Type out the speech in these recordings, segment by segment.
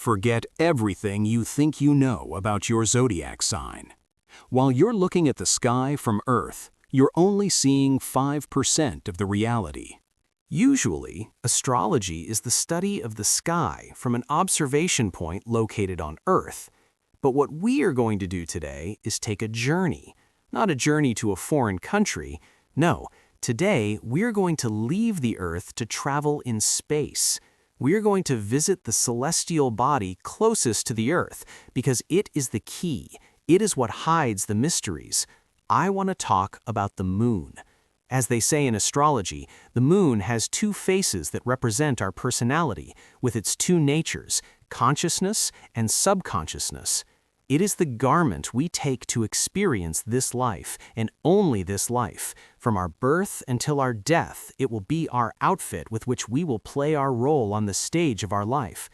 Forget everything you think you know about your zodiac sign. While you're looking at the sky from Earth, you're only seeing 5% of the reality. Usually, astrology is the study of the sky from an observation point located on Earth. But what we are going to do today is take a journey. Not a journey to a foreign country. No, today we're going to leave the Earth to travel in space. We are going to visit the celestial body closest to the Earth because it is the key. It is what hides the mysteries. I want to talk about the moon. As they say in astrology, the moon has two faces that represent our personality, with its two natures, consciousness and subconsciousness. It is the garment we take to experience this life, and only this life. From our birth until our death, it will be our outfit with which we will play our role on the stage of our life.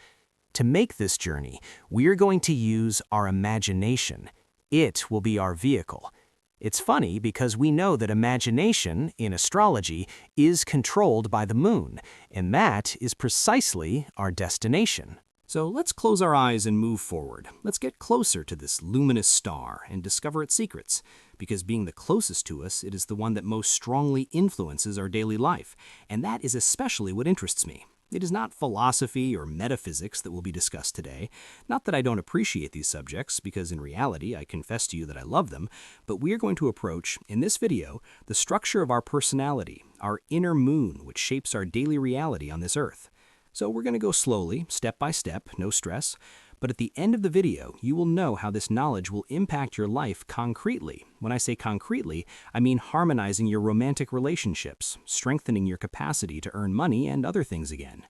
To make this journey, we are going to use our imagination. It will be our vehicle. It's funny because we know that imagination, in astrology, is controlled by the moon, and that is precisely our destination. So let's close our eyes and move forward. Let's get closer to this luminous star and discover its secrets, because being the closest to us, it is the one that most strongly influences our daily life, and that is especially what interests me. It is not philosophy or metaphysics that will be discussed today. Not that I don't appreciate these subjects, because in reality, I confess to you that I love them, but we are going to approach, in this video, the structure of our personality, our inner moon, which shapes our daily reality on this earth. So we're going to go slowly, step by step, no stress, but at the end of the video, you will know how this knowledge will impact your life concretely. When I say concretely, I mean harmonizing your romantic relationships, strengthening your capacity to earn money and other things again.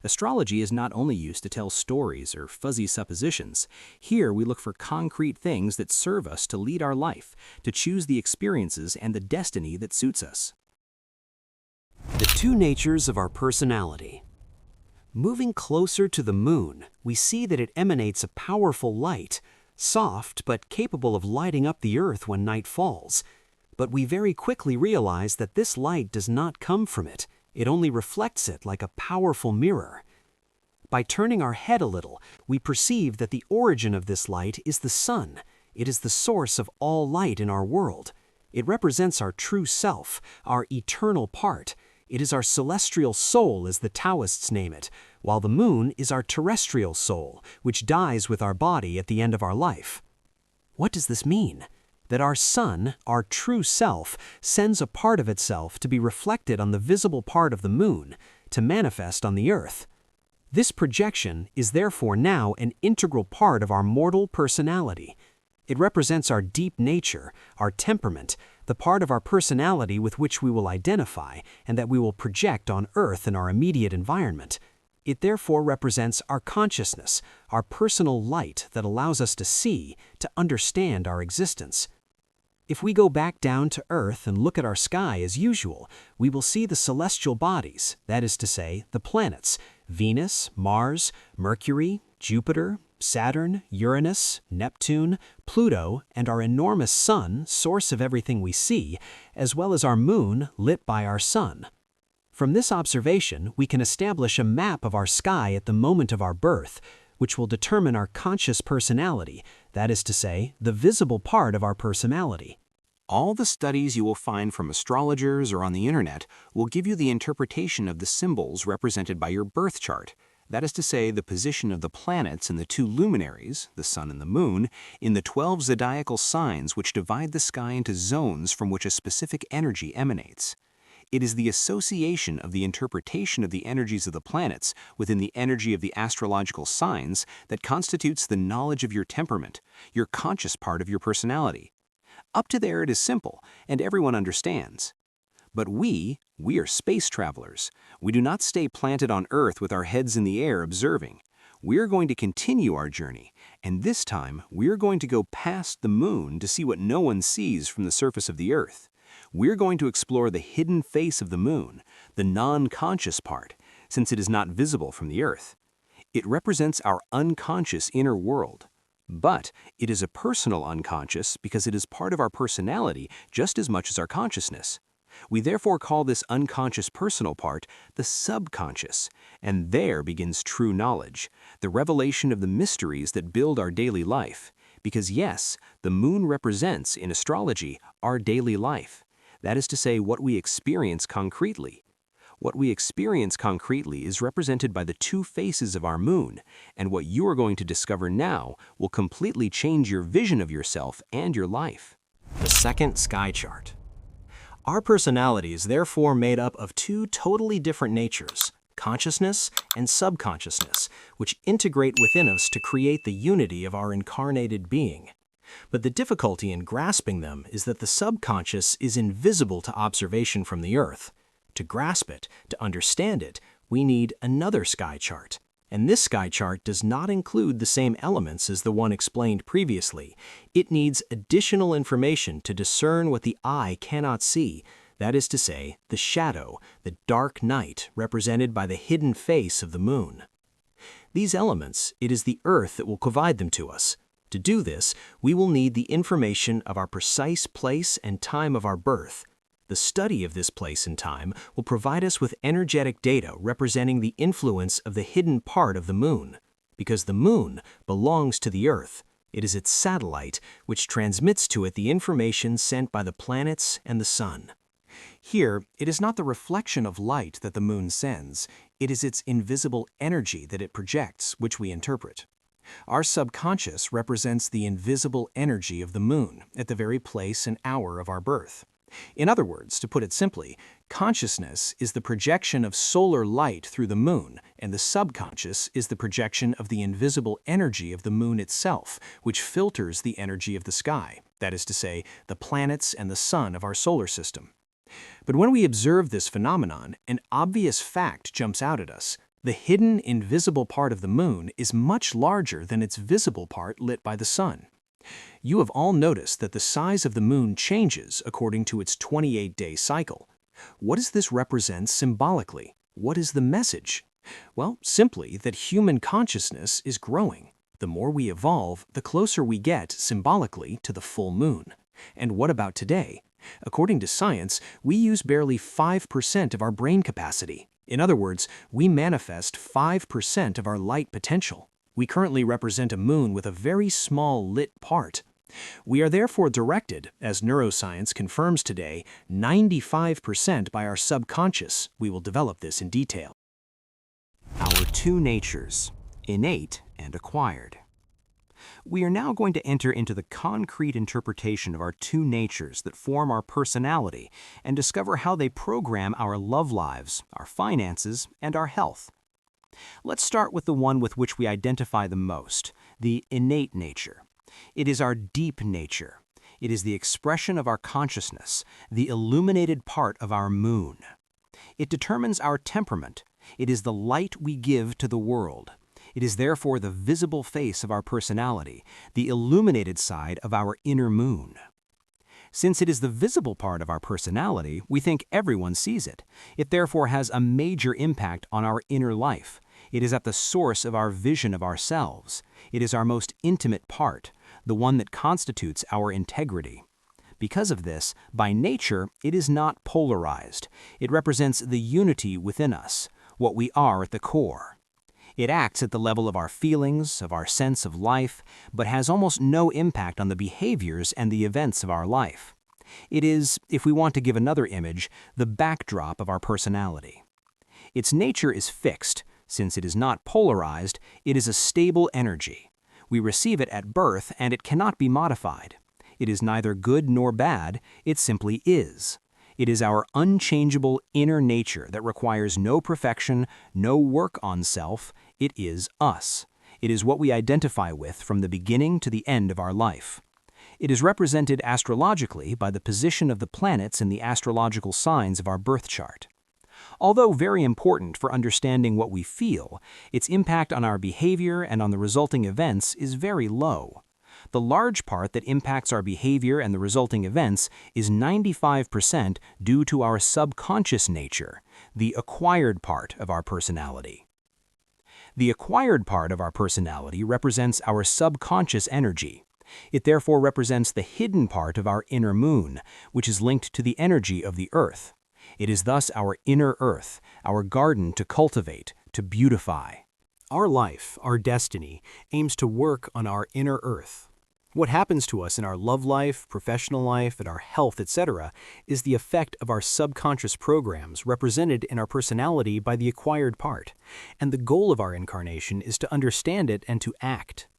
Astrology is not only used to tell stories or fuzzy suppositions. Here we look for concrete things that serve us to lead our life, to choose the experiences and the destiny that suits us. The two natures of our personality. Moving closer to the moon, we see that it emanates a powerful light, soft but capable of lighting up the Earth when night falls. But we very quickly realize that this light does not come from it. It only reflects it like a powerful mirror. By turning our head a little, we perceive that the origin of this light is the sun. It is the source of all light in our world. It represents our true self, our eternal part. It is our celestial soul, as the Taoists name it, while the moon is our terrestrial soul, which dies with our body at the end of our life. What does this mean? That our sun, our true self, sends a part of itself to be reflected on the visible part of the moon, to manifest on the earth. This projection is therefore now an integral part of our mortal personality. It represents our deep nature, our temperament, the part of our personality with which we will identify and that we will project on Earth in our immediate environment. It therefore represents our consciousness, our personal light that allows us to see, to understand our existence. If we go back down to Earth and look at our sky as usual, we will see the celestial bodies, that is to say, the planets, Venus, Mars, Mercury, Jupiter, Saturn, Uranus, Neptune, Pluto, and our enormous sun, source of everything we see, as well as our moon lit by our sun. From this observation, we can establish a map of our sky at the moment of our birth, which will determine our conscious personality, that is to say, the visible part of our personality. All the studies you will find from astrologers or on the internet will give you the interpretation of the symbols represented by your birth chart. That is to say, the position of the planets and the two luminaries, the sun and the moon, in the 12 zodiacal signs which divide the sky into zones from which a specific energy emanates. It is the association of the interpretation of the energies of the planets within the energy of the astrological signs that constitutes the knowledge of your temperament, your conscious part of your personality. Up to there it is simple, and everyone understands. But we are space travelers. We do not stay planted on Earth with our heads in the air observing. We are going to continue our journey, and this time we are going to go past the moon to see what no one sees from the surface of the Earth. We're going to explore the hidden face of the moon, the non-conscious part, since it is not visible from the Earth. It represents our unconscious inner world. But it is a personal unconscious because it is part of our personality just as much as our consciousness. We therefore call this unconscious personal part the subconscious, and there begins true knowledge, the revelation of the mysteries that build our daily life. Because yes, the moon represents, in astrology, our daily life. That is to say, what we experience concretely. What we experience concretely is represented by the two faces of our moon, and what you are going to discover now will completely change your vision of yourself and your life. The second sky chart. Our personality is therefore made up of two totally different natures, consciousness and subconsciousness, which integrate within us to create the unity of our incarnated being. But the difficulty in grasping them is that the subconscious is invisible to observation from the Earth. To grasp it, to understand it, we need another sky chart. And this sky chart does not include the same elements as the one explained previously. It needs additional information to discern what the eye cannot see, that is to say, the shadow, the dark night represented by the hidden face of the moon. These elements, it is the Earth that will provide them to us. To do this, we will need the information of our precise place and time of our birth. The study of this place and time will provide us with energetic data representing the influence of the hidden part of the moon. Because the moon belongs to the Earth, it is its satellite which transmits to it the information sent by the planets and the sun. Here, it is not the reflection of light that the moon sends, it is its invisible energy that it projects which we interpret. Our subconscious represents the invisible energy of the moon at the very place and hour of our birth. In other words, to put it simply, consciousness is the projection of solar light through the moon, and the subconscious is the projection of the invisible energy of the moon itself, which filters the energy of the sky, that is to say, the planets and the sun of our solar system. But when we observe this phenomenon, an obvious fact jumps out at us. The hidden, invisible part of the moon is much larger than its visible part lit by the sun. You have all noticed that the size of the moon changes according to its 28-day cycle. What does this represent symbolically? What is the message? Well, simply that human consciousness is growing. The more we evolve, the closer we get, symbolically, to the full moon. And what about today? According to science, we use barely 5% of our brain capacity. In other words, we manifest 5% of our light potential. We currently represent a moon with a very small lit part. We are therefore directed, as neuroscience confirms today, 95% by our subconscious. We will develop this in detail. Our two natures, innate and acquired. We are now going to enter into the concrete interpretation of our two natures that form our personality and discover how they program our love lives, our finances, and our health. Let's start with the one with which we identify the most, the innate nature. It is our deep nature. It is the expression of our consciousness, the illuminated part of our moon. It determines our temperament. It is the light we give to the world. It is therefore the visible face of our personality, the illuminated side of our inner moon. Since it is the visible part of our personality, we think everyone sees it. It therefore has a major impact on our inner life. It is at the source of our vision of ourselves. It is our most intimate part, the one that constitutes our integrity. Because of this, by nature, it is not polarized. It represents the unity within us, what we are at the core. It acts at the level of our feelings, of our sense of life, but has almost no impact on the behaviors and the events of our life. It is, if we want to give another image, the backdrop of our personality. Its nature is fixed. Since it is not polarized, it is a stable energy. We receive it at birth, and it cannot be modified. It is neither good nor bad, it simply is. It is our unchangeable inner nature that requires no perfection, no work on self. It is us. It is what we identify with from the beginning to the end of our life. It is represented astrologically by the position of the planets in the astrological signs of our birth chart. Although very important for understanding what we feel, its impact on our behavior and on the resulting events is very low. The large part that impacts our behavior and the resulting events is 95% due to our subconscious nature, the acquired part of our personality. The acquired part of our personality represents our subconscious energy. It therefore represents the hidden part of our inner moon, which is linked to the energy of the earth. It is thus our inner earth, our garden to cultivate, to beautify. Our life, our destiny, aims to work on our inner earth. What happens to us in our love life, professional life, and our health, etc., is the effect of our subconscious programs represented in our personality by the acquired part, and the goal of our incarnation is to understand it and to act.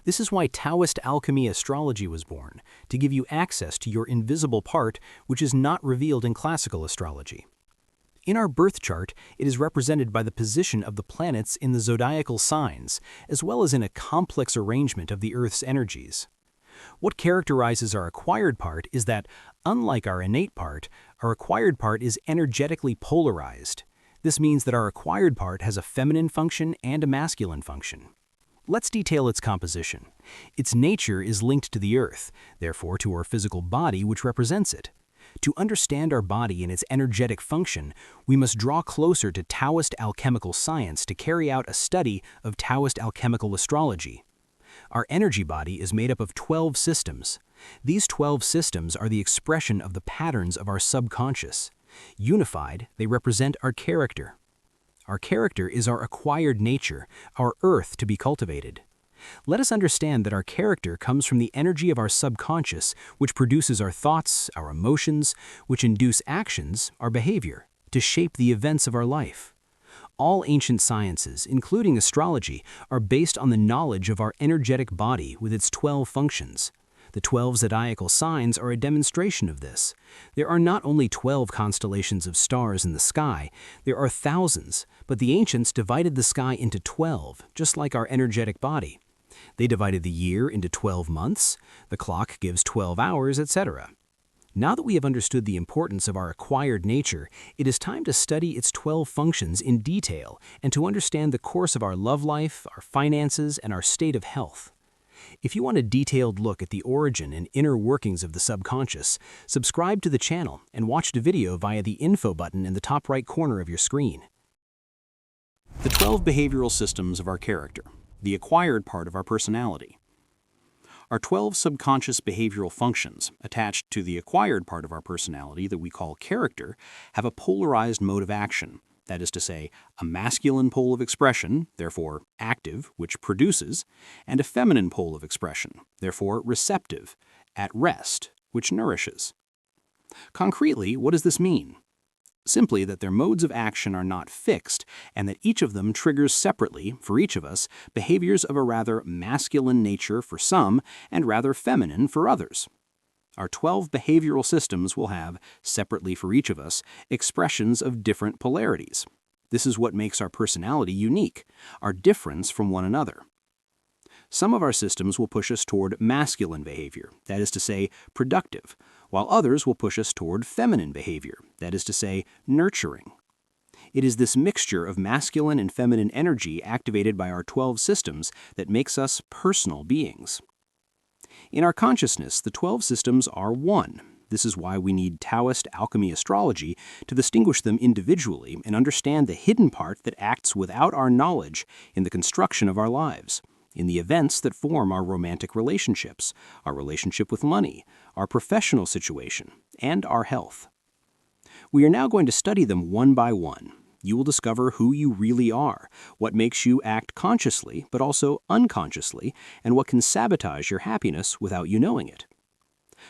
This is why Taoist Alchemy Astrology was born, to give you access to your invisible part, which is not revealed in classical astrology. In our birth chart, it is represented by the position of the planets in the zodiacal signs, as well as in a complex arrangement of the Earth's energies. What characterizes our acquired part is that, unlike our innate part, our acquired part is energetically polarized. This means that our acquired part has a feminine function and a masculine function. Let's detail its composition. Its nature is linked to the Earth, therefore to our physical body which represents it. To understand our body and its energetic function, we must draw closer to Taoist alchemical science to carry out a study of Taoist alchemical astrology. Our energy body is made up of 12 systems. These 12 systems are the expression of the patterns of our subconscious. Unified, they represent our character. Our character is our acquired nature, our earth to be cultivated. Let us understand that our character comes from the energy of our subconscious, which produces our thoughts, our emotions, which induce actions, our behavior, to shape the events of our life. All ancient sciences, including astrology, are based on the knowledge of our energetic body with its 12 functions. The 12 zodiacal signs are a demonstration of this. There are not only 12 constellations of stars in the sky, there are thousands, but the ancients divided the sky into 12, just like our energetic body. They divided the year into 12 months, the clock gives 12 hours, etc. Now that we have understood the importance of our acquired nature, it is time to study its 12 functions in detail and to understand the course of our love life, our finances, and our state of health. If you want a detailed look at the origin and inner workings of the subconscious, subscribe to the channel and watch the video via the info button in the top right corner of your screen. The 12 behavioral systems of our character, the acquired part of our personality. Our 12 subconscious behavioral functions, attached to the acquired part of our personality that we call character, have a polarized mode of action. That is to say, a masculine pole of expression, therefore active, which produces, and a feminine pole of expression, therefore receptive, at rest, which nourishes. Concretely, what does this mean? Simply that their modes of action are not fixed, and that each of them triggers separately, for each of us, behaviors of a rather masculine nature for some and rather feminine for others. Our 12 behavioral systems will have, separately for each of us, expressions of different polarities. This is what makes our personality unique, our difference from one another. Some of our systems will push us toward masculine behavior, that is to say, productive, while others will push us toward feminine behavior, that is to say, nurturing. It is this mixture of masculine and feminine energy activated by our 12 systems that makes us personal beings. In our consciousness, the 12 systems are one. This is why we need Taoist Alchemy Astrology to distinguish them individually and understand the hidden part that acts without our knowledge in the construction of our lives, in the events that form our romantic relationships, our relationship with money, our professional situation, and our health. We are now going to study them one by one. You will discover who you really are, what makes you act consciously but also unconsciously, and what can sabotage your happiness without you knowing it.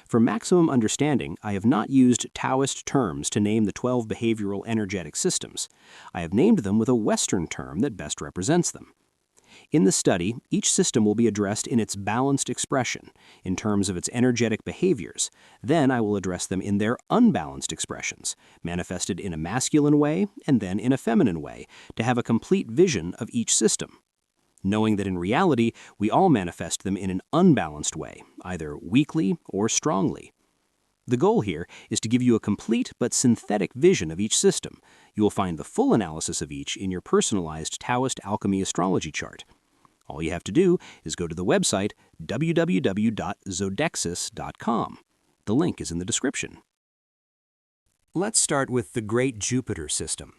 For maximum understanding, I have not used Taoist terms to name the 12 behavioral energetic systems. I have named them with a Western term that best represents them. In the study, each system will be addressed in its balanced expression, in terms of its energetic behaviors. Then I will address them in their unbalanced expressions, manifested in a masculine way and then in a feminine way, to have a complete vision of each system. Knowing that in reality, we all manifest them in an unbalanced way, either weakly or strongly. The goal here is to give you a complete but synthetic vision of each system. You will find the full analysis of each in your personalized Taoist Alchemy Astrology chart. All you have to do is go to the website www.zodexis.com. The link is in the description. Let's start with the Great Jupiter system.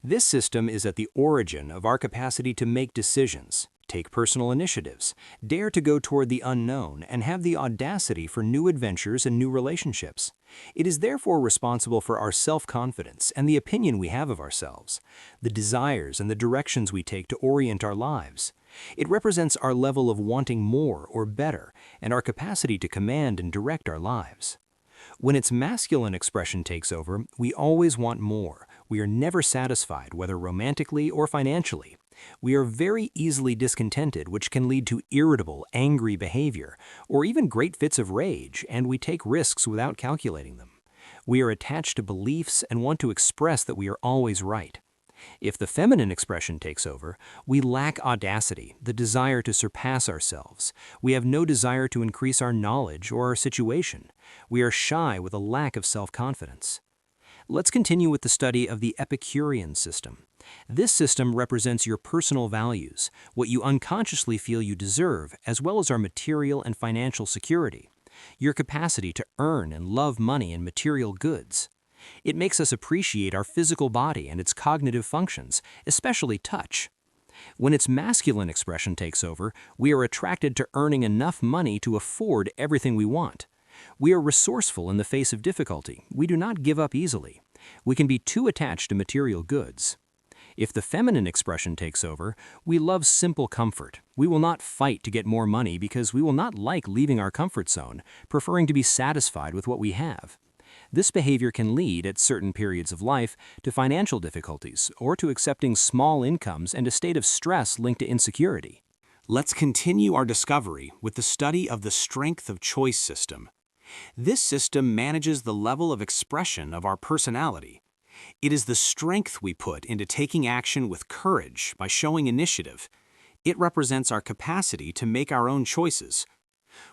This system is at the origin of our capacity to make decisions, take personal initiatives, dare to go toward the unknown, and have the audacity for new adventures and new relationships. It is therefore responsible for our self-confidence and the opinion we have of ourselves, the desires and the directions we take to orient our lives. It represents our level of wanting more or better and our capacity to command and direct our lives. When its masculine expression takes over, we always want more. We are never satisfied, whether romantically or financially. We are very easily discontented, which can lead to irritable, angry behavior, or even great fits of rage, and we take risks without calculating them. We are attached to beliefs and want to express that we are always right. If the feminine expression takes over, we lack audacity, the desire to surpass ourselves. We have no desire to increase our knowledge or our situation. We are shy with a lack of self-confidence. Let's continue with the study of the Epicurean system. This system represents your personal values, what you unconsciously feel you deserve, as well as our material and financial security, your capacity to earn and love money and material goods. It makes us appreciate our physical body and its cognitive functions, especially touch. When its masculine expression takes over, we are attracted to earning enough money to afford everything we want. We are resourceful in the face of difficulty. We do not give up easily. We can be too attached to material goods. If the feminine expression takes over, we love simple comfort. We will not fight to get more money because we will not like leaving our comfort zone, preferring to be satisfied with what we have. This behavior can lead, at certain periods of life, to financial difficulties or to accepting small incomes and a state of stress linked to insecurity. Let's continue our discovery with the study of the strength of choice system. This system manages the level of expression of our personality. It is the strength we put into taking action with courage by showing initiative. It represents our capacity to make our own choices.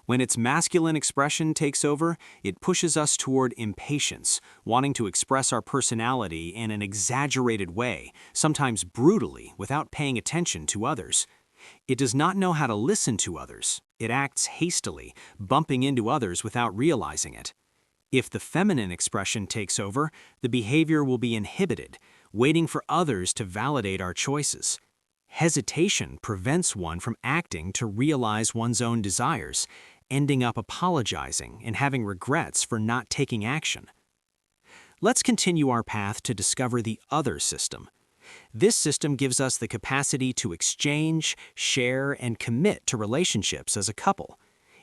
When its masculine expression takes over, it pushes us toward impatience, wanting to express our personality in an exaggerated way, sometimes brutally, without paying attention to others. It does not know how to listen to others. It acts hastily, bumping into others without realizing it. If the feminine expression takes over, the behavior will be inhibited, waiting for others to validate our choices. Hesitation prevents one from acting to realize one's own desires, ending up apologizing and having regrets for not taking action. Let's continue our path to discover the other system. This system gives us the capacity to exchange, share, and commit to relationships as a couple.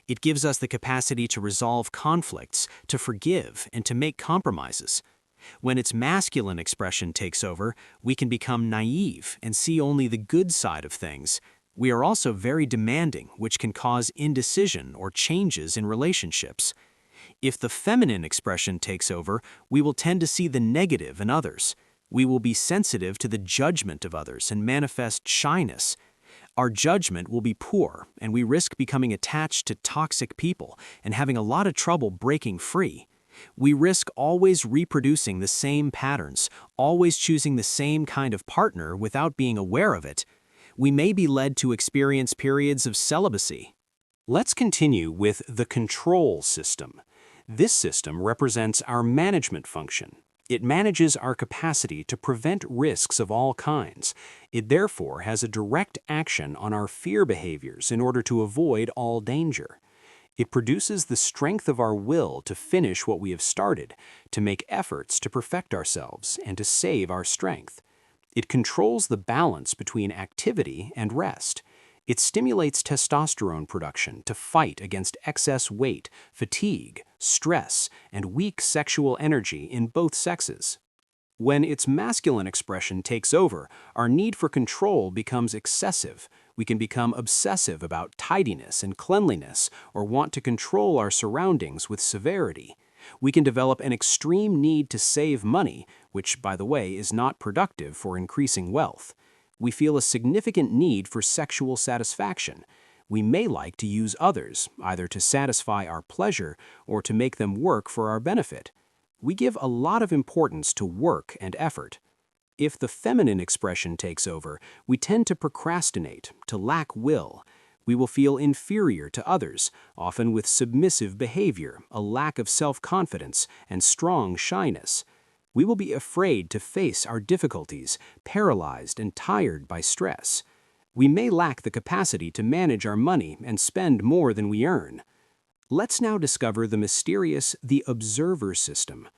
It gives us the capacity to resolve conflicts, to forgive, and to make compromises. When its masculine expression takes over, we can become naive and see only the good side of things. We are also very demanding, which can cause indecision or changes in relationships. If the feminine expression takes over, we will tend to see the negative in others. We will be sensitive to the judgment of others and manifest shyness. Our judgment will be poor, and we risk becoming attached to toxic people and having a lot of trouble breaking free. We risk always reproducing the same patterns, always choosing the same kind of partner without being aware of it. We may be led to experience periods of celibacy. Let's continue with the control system. This system represents our management function. It manages our capacity to prevent risks of all kinds. It therefore has a direct action on our fear behaviors in order to avoid all danger. It produces the strength of our will to finish what we have started, to make efforts to perfect ourselves, and to save our strength. It controls the balance between activity and rest. It stimulates testosterone production to fight against excess weight, fatigue, stress, and weak sexual energy in both sexes. When its masculine expression takes over, our need for control becomes excessive. We can become obsessive about tidiness and cleanliness or want to control our surroundings with severity. We can develop an extreme need to save money, which, by the way, is not productive for increasing wealth. We feel a significant need for sexual satisfaction. We may like to use others, either to satisfy our pleasure or to make them work for our benefit. We give a lot of importance to work and effort. If the feminine expression takes over, we tend to procrastinate, to lack will. We will feel inferior to others, often with submissive behavior, a lack of self-confidence, and strong shyness. We will be afraid to face our difficulties, paralyzed and tired by stress. We may lack the capacity to manage our money and spend more than we earn. Let's now discover the observer system.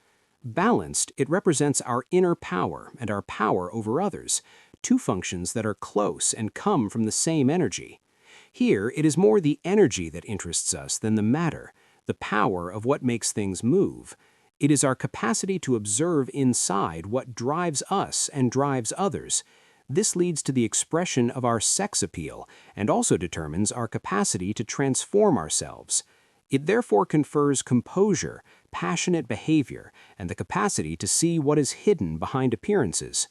Balanced, it represents our inner power and our power over others, two functions that are close and come from the same energy. Here, it is more the energy that interests us than the matter, the power of what makes things move. It is our capacity to observe inside what drives us and drives others. This leads to the expression of our sex appeal and also determines our capacity to transform ourselves. It therefore confers composure, passionate behavior, and the capacity to see what is hidden behind appearances.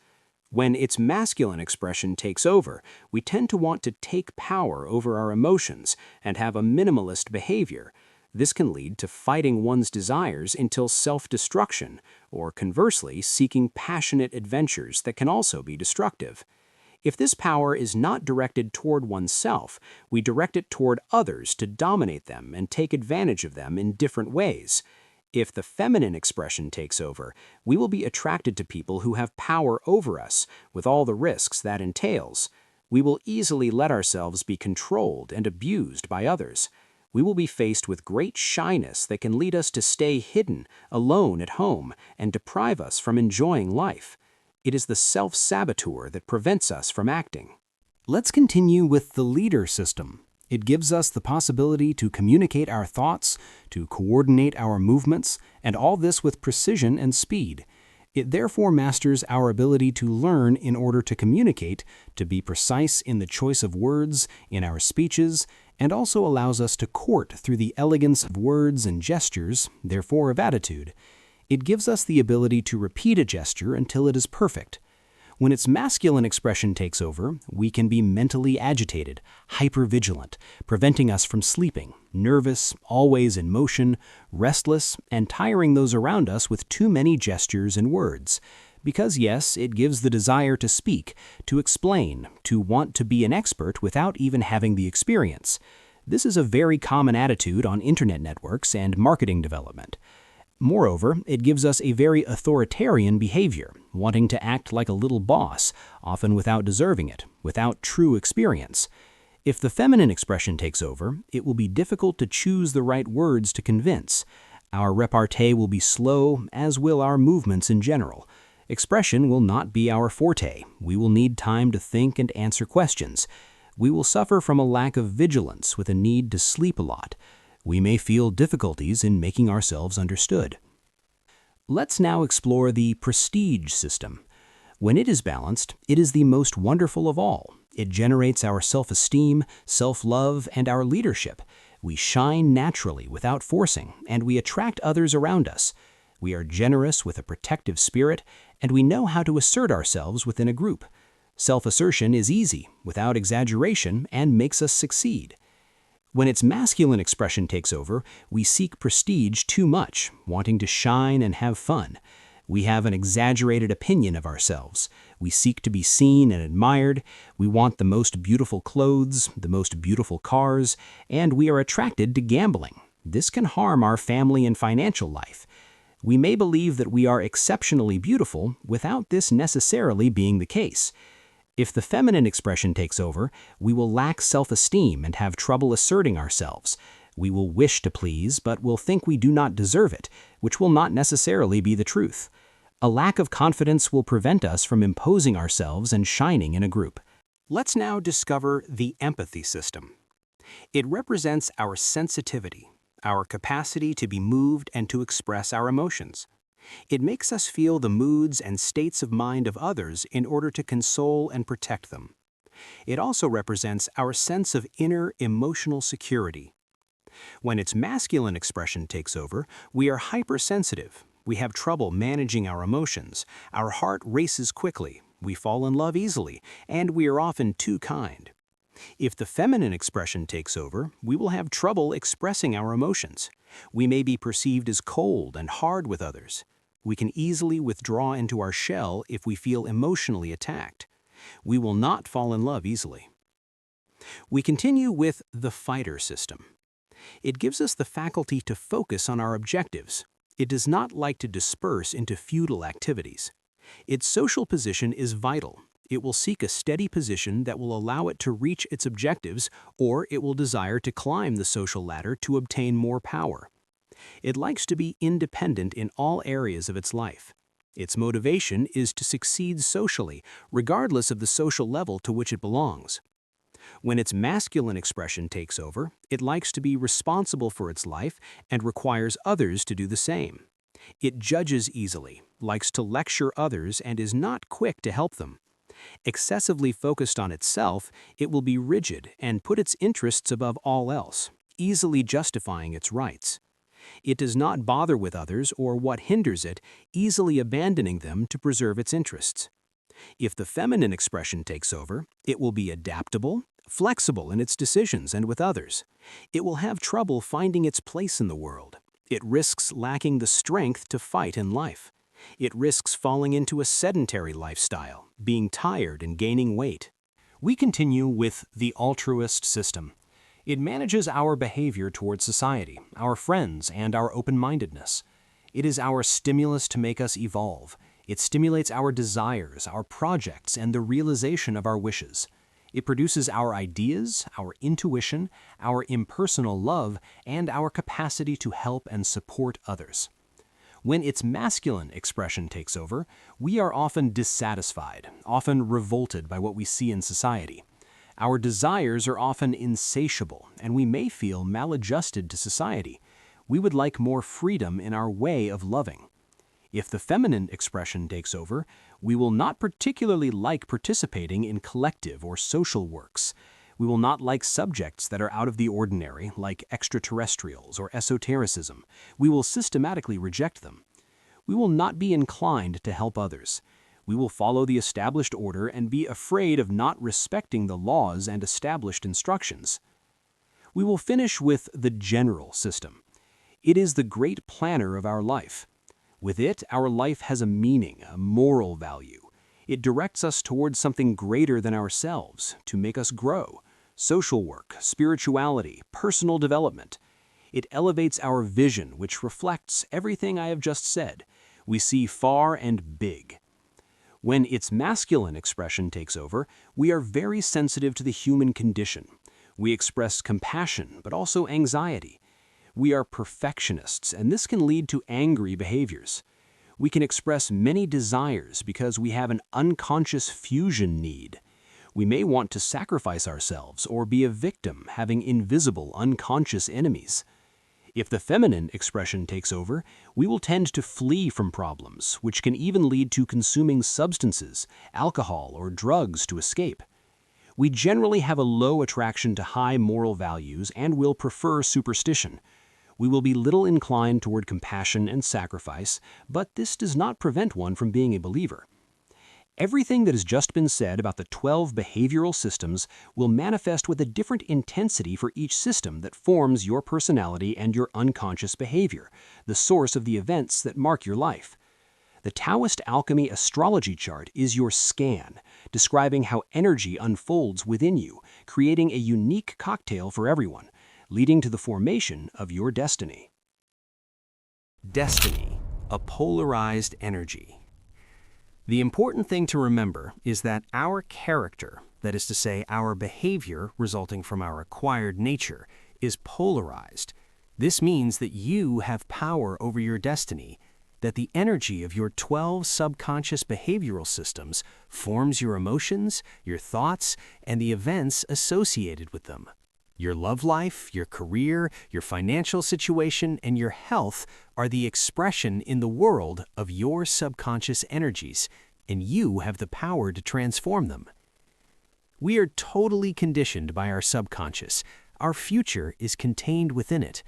When its masculine expression takes over, we tend to want to take power over our emotions and have a minimalist behavior. This can lead to fighting one's desires until self-destruction, or conversely, seeking passionate adventures that can also be destructive. If this power is not directed toward oneself, we direct it toward others to dominate them and take advantage of them in different ways. If the feminine expression takes over, we will be attracted to people who have power over us, with all the risks that entails. We will easily let ourselves be controlled and abused by others. We will be faced with great shyness that can lead us to stay hidden, alone at home, and deprive us from enjoying life. It is the self-saboteur that prevents us from acting. Let's continue with the leader system. It gives us the possibility to communicate our thoughts, to coordinate our movements, and all this with precision and speed. It therefore masters our ability to learn in order to communicate, to be precise in the choice of words, in our speeches, and also allows us to court through the elegance of words and gestures, therefore of attitude. It gives us the ability to repeat a gesture until it is perfect. When its masculine expression takes over, we can be mentally agitated, hypervigilant, preventing us from sleeping, nervous, always in motion, restless, and tiring those around us with too many gestures and words. Because yes, it gives the desire to speak, to explain, to want to be an expert without even having the experience. This is a very common attitude on internet networks and marketing development. Moreover, it gives us a very authoritarian behavior, wanting to act like a little boss, often without deserving it, without true experience. If the feminine expression takes over, it will be difficult to choose the right words to convince. Our repartee will be slow, as will our movements in general. Expression will not be our forte. We will need time to think and answer questions. We will suffer from a lack of vigilance with a need to sleep a lot. We may feel difficulties in making ourselves understood. Let's now explore the prestige system. When it is balanced, it is the most wonderful of all. It generates our self-esteem, self-love, and our leadership. We shine naturally without forcing, and we attract others around us. We are generous with a protective spirit, and we know how to assert ourselves within a group. Self-assertion is easy, without exaggeration, and makes us succeed. When its masculine expression takes over, we seek prestige too much, wanting to shine and have fun. We have an exaggerated opinion of ourselves. We seek to be seen and admired. We want the most beautiful clothes, the most beautiful cars, and we are attracted to gambling. This can harm our family and financial life. We may believe that we are exceptionally beautiful without this necessarily being the case. If the feminine expression takes over, we will lack self-esteem and have trouble asserting ourselves. We will wish to please, but will think we do not deserve it, which will not necessarily be the truth. A lack of confidence will prevent us from imposing ourselves and shining in a group. Let's now discover the empathy system. It represents our sensitivity, our capacity to be moved and to express our emotions. It makes us feel the moods and states of mind of others in order to console and protect them. It also represents our sense of inner emotional security. When its masculine expression takes over, we are hypersensitive. We have trouble managing our emotions. Our heart races quickly. We fall in love easily, and we are often too kind. If the feminine expression takes over, we will have trouble expressing our emotions. We may be perceived as cold and hard with others. We can easily withdraw into our shell if we feel emotionally attacked. We will not fall in love easily. We continue with the fighter system. It gives us the faculty to focus on our objectives. It does not like to disperse into futile activities. Its social position is vital. It will seek a steady position that will allow it to reach its objectives, or it will desire to climb the social ladder to obtain more power. It likes to be independent in all areas of its life. Its motivation is to succeed socially, regardless of the social level to which it belongs. When its masculine expression takes over, it likes to be responsible for its life and requires others to do the same. It judges easily, likes to lecture others, and is not quick to help them. Excessively focused on itself, it will be rigid and put its interests above all else, easily justifying its rights. It does not bother with others or what hinders it, easily abandoning them to preserve its interests. If the feminine expression takes over, it will be adaptable, flexible in its decisions and with others. It will have trouble finding its place in the world. It risks lacking the strength to fight in life. It risks falling into a sedentary lifestyle, being tired and gaining weight. We continue with the altruist system. It manages our behavior towards society, our friends, and our open-mindedness. It is our stimulus to make us evolve. It stimulates our desires, our projects, and the realization of our wishes. It produces our ideas, our intuition, our impersonal love, and our capacity to help and support others. When its masculine expression takes over, we are often dissatisfied, often revolted by what we see in society. Our desires are often insatiable, and we may feel maladjusted to society. We would like more freedom in our way of loving. If the feminine expression takes over, we will not particularly like participating in collective or social works. We will not like subjects that are out of the ordinary, like extraterrestrials or esotericism. We will systematically reject them. We will not be inclined to help others. We will follow the established order and be afraid of not respecting the laws and established instructions. We will finish with the general system. It is the great planner of our life. With it, our life has a meaning, a moral value. It directs us towards something greater than ourselves, to make us grow. Social work, spirituality, personal development. It elevates our vision, which reflects everything I have just said. We see far and big. When its masculine expression takes over, we are very sensitive to the human condition. We express compassion, but also anxiety. We are perfectionists, and this can lead to angry behaviors. We can express many desires because we have an unconscious fusion need. We may want to sacrifice ourselves or be a victim, having invisible, unconscious enemies. If the feminine expression takes over, we will tend to flee from problems, which can even lead to consuming substances, alcohol, or drugs to escape. We generally have a low attraction to high moral values and will prefer superstition. We will be little inclined toward compassion and sacrifice, but this does not prevent one from being a believer. Everything that has just been said about the 12 behavioral systems will manifest with a different intensity for each system that forms your personality and your unconscious behavior, the source of the events that mark your life. The Taoist Alchemy Astrology chart is your scan, describing how energy unfolds within you, creating a unique cocktail for everyone, leading to the formation of your destiny. Destiny, a polarized energy. The important thing to remember is that our character, that is to say, our behavior resulting from our acquired nature, is polarized. This means that you have power over your destiny, that the energy of your 12 subconscious behavioral systems forms your emotions, your thoughts, and the events associated with them. Your love life, your career, your financial situation, and your health are the expression in the world of your subconscious energies, and you have the power to transform them. We are totally conditioned by our subconscious. Our future is contained within it.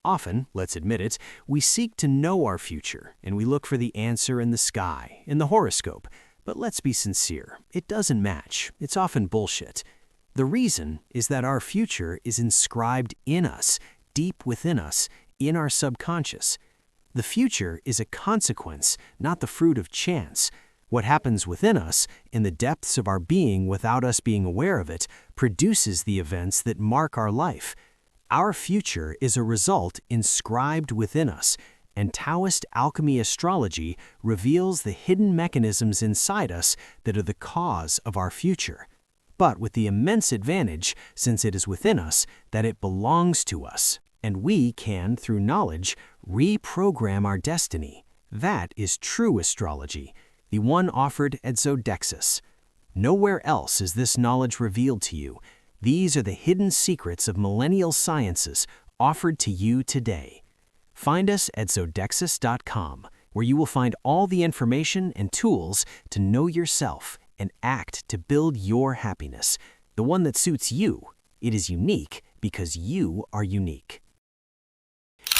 Often, let's admit it, we seek to know our future, and we look for the answer in the sky, in the horoscope. But let's be sincere, it doesn't match. It's often bullshit. The reason is that our future is inscribed in us, deep within us, in our subconscious. The future is a consequence, not the fruit of chance. What happens within us, in the depths of our being without us being aware of it, produces the events that mark our life. Our future is a result inscribed within us, and Taoist Alchemy Astrology reveals the hidden mechanisms inside us that are the cause of our future, but with the immense advantage, since it is within us, that it belongs to us, and we can, through knowledge, reprogram our destiny. That is true astrology, the one offered at Zodexis. Nowhere else is this knowledge revealed to you. These are the hidden secrets of millennial sciences offered to you today. Find us at zodexis.com, where you will find all the information and tools to know yourself and act to build your happiness, the one that suits you. It is unique because you are unique.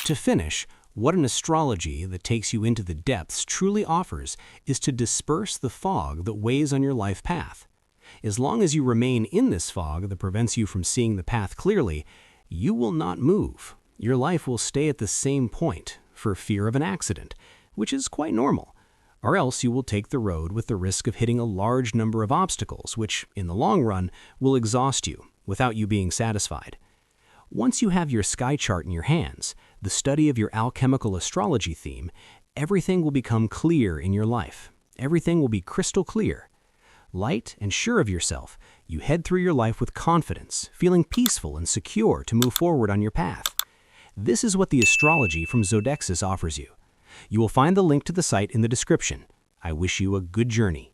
To finish, what an astrology that takes you into the depths truly offers is to disperse the fog that weighs on your life path. As long as you remain in this fog that prevents you from seeing the path clearly, you will not move. Your life will stay at the same point for fear of an accident, which is quite normal. Or else you will take the road with the risk of hitting a large number of obstacles, which, in the long run, will exhaust you without you being satisfied. Once you have your sky chart in your hands, the study of your alchemical astrology theme, everything will become clear in your life. Everything will be crystal clear. Light and sure of yourself, you head through your life with confidence, feeling peaceful and secure to move forward on your path. This is what the astrology from Zodexis offers you. You will find the link to the site in the description. I wish you a good journey.